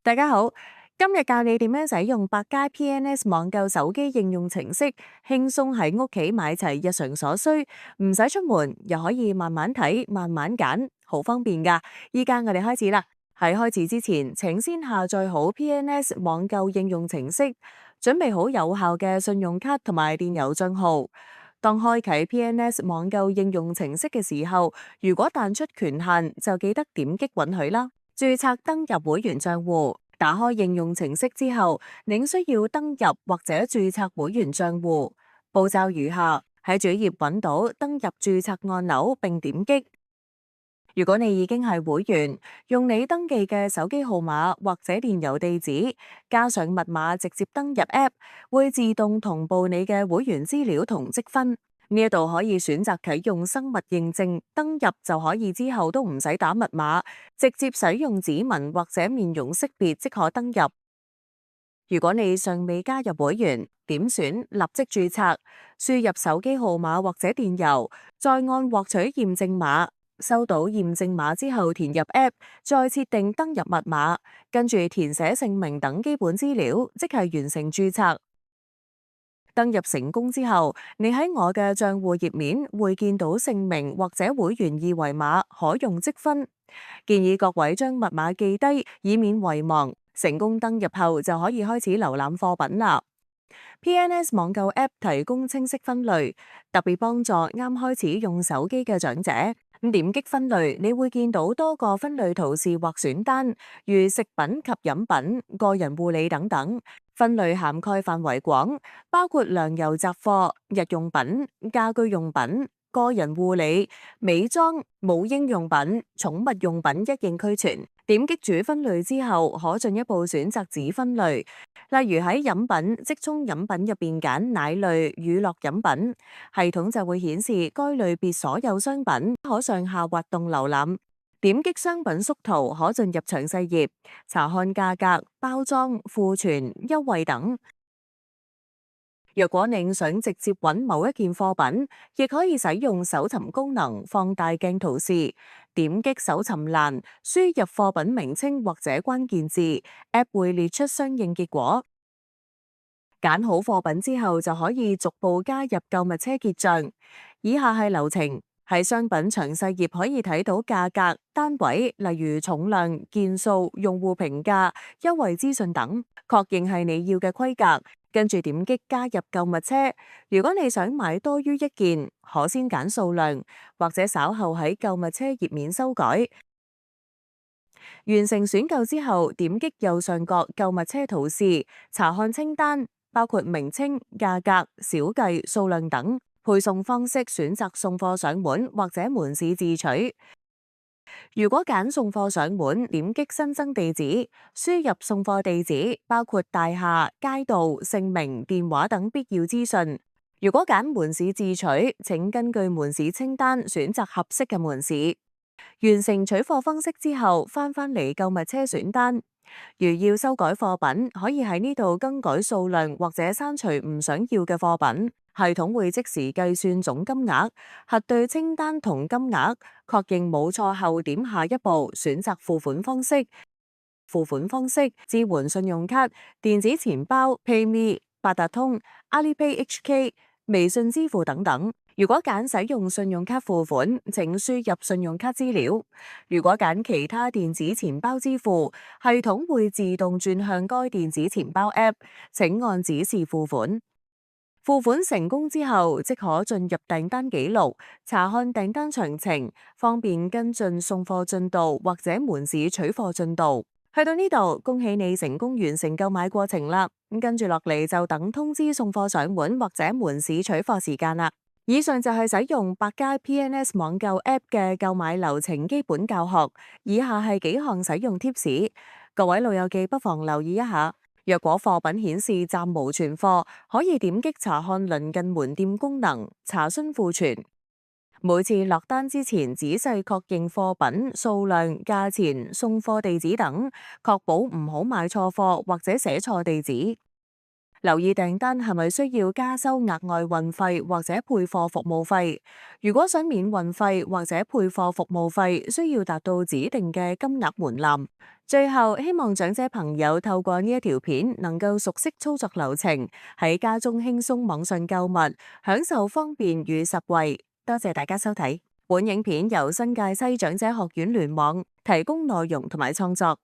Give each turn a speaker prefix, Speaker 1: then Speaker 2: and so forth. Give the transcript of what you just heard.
Speaker 1: 大家好，今日教你點樣使用百佳 PNS 網購手機應用程式，輕鬆喺屋企買齊日常所需，唔使出門，又可以慢慢睇、慢慢揀，好方便㗎。依家我哋開始啦。喺開始之前，請先下載好 PNS 網購應用程式，準備好有效嘅信用卡同埋電郵帳號。當開啟 PNS 網購應用程式嘅時候，如果彈出權限，就記得點擊允許啦。註冊登入會員帳戶，打開應用程式之後，您需要登入或者註冊會員帳戶。步驟如下：喺主頁揾到登入註冊按鈕並點擊。如果你已經係會員，用你登記嘅手機號碼或者電郵地址，加上密碼直接登入 App，會自動同步你嘅會員資料同積分。呢一度可以選擇啟用生物認證，登入就可以之後都唔使打密碼，直接使用指紋或者面容識別即可登入。如果你尚未加入會員，點選立即註冊，輸入手機號碼或者電郵，再按獲取驗證碼。收到驗證碼之後，填入 App， 再設定登入密碼，跟住填寫姓名等基本資料，即係完成註冊。登入成功之後，你喺我嘅賬戶頁面會見到姓名或者會員二維碼，可用積分。建議各位將密碼記低，以免遺忘。成功登入後就可以開始瀏覽貨品啦。PNS 網購 App 提供清晰分類，特別幫助啱開始用手機嘅長者。咁點擊分類，你會見到多個分類圖示或選單，如食品及飲品、個人護理等等。分類涵蓋範圍廣，包括糧油雜貨、日用品、家居用品、個人護理、美妝、母嬰用品、寵物用品一應俱全。點擊主分類之後，可進一步選擇子分類，例如喺飲品、即沖飲品入邊揀奶類、乳酪飲品，系統就會顯示該類別所有商品，可上下滑動瀏覽。點擊商品縮圖，可進入詳細頁，查看價格、包裝、庫存、優惠等。若果你想直接揾某一件貨品，亦可以使用搜尋功能放大鏡圖示，點擊搜尋欄，輸入貨品名稱或者關鍵字，App 會列出相應結果。揀好貨品之後，就可以逐步加入購物車結賬。以下係流程。喺商品詳細頁可以睇到價格、單位，例如重量、件數、用戶評價、優惠資訊等，確認係你要嘅規格，跟住點擊加入購物車。如果你想買多於一件，可先揀數量，或者稍後喺購物車頁面修改。完成選購之後，點擊右上角購物車圖示，查看清單，包括名稱、價格、小計、數量等。配送方式選擇送貨上門或者門市自取。如果揀送貨上門，點擊新增地址，輸入送貨地址，包括大廈、街道、姓名、電話等必要資訊。如果揀門市自取，請根據門市清單選擇合適嘅門市。完成取貨方式之後，返嚟購物車選單。如要修改貨品，可以喺呢度更改數量或者刪除唔想要嘅貨品。系統會即時計算總金額，核對清單同金額，確認冇錯後點下一步，選擇付款方式。付款方式支援信用卡、電子錢包、PayMe、八達通、Alipay HK、微信支付等等。如果揀使用信用卡付款，請輸入信用卡資料。如果揀其他電子錢包支付，系統會自動轉向該電子錢包 App， 請按指示付款。付款成功之後，即可進入訂單記錄，查看訂單詳情，方便跟進送貨進度或者門市取貨進度。去到呢度，恭喜你成功完成購買過程啦！咁跟住落嚟就等通知送貨上門或者門市取貨時間啦。以上就係使用百佳 PNS 網購 App 嘅購買流程基本教學，以下係幾項使用貼士，各位老友記不妨留意一下。若果貨品顯示暫無存貨，可以點擊查看鄰近門店功能，查詢庫存。每次落單之前，仔細確認貨品數量、價錢、送貨地址等，確保唔好買錯貨或者寫錯地址。留意訂單係咪需要加收額外運費或者配貨服務費。如果想免運費或者配貨服務費，需要達到指定嘅金額門檻。最後，希望長者朋友透過呢一條片能夠熟悉操作流程，喺家中輕鬆網上購物，享受方便與實惠。多謝大家收睇。本影片由新界西長者學院聯網提供內容同埋創作。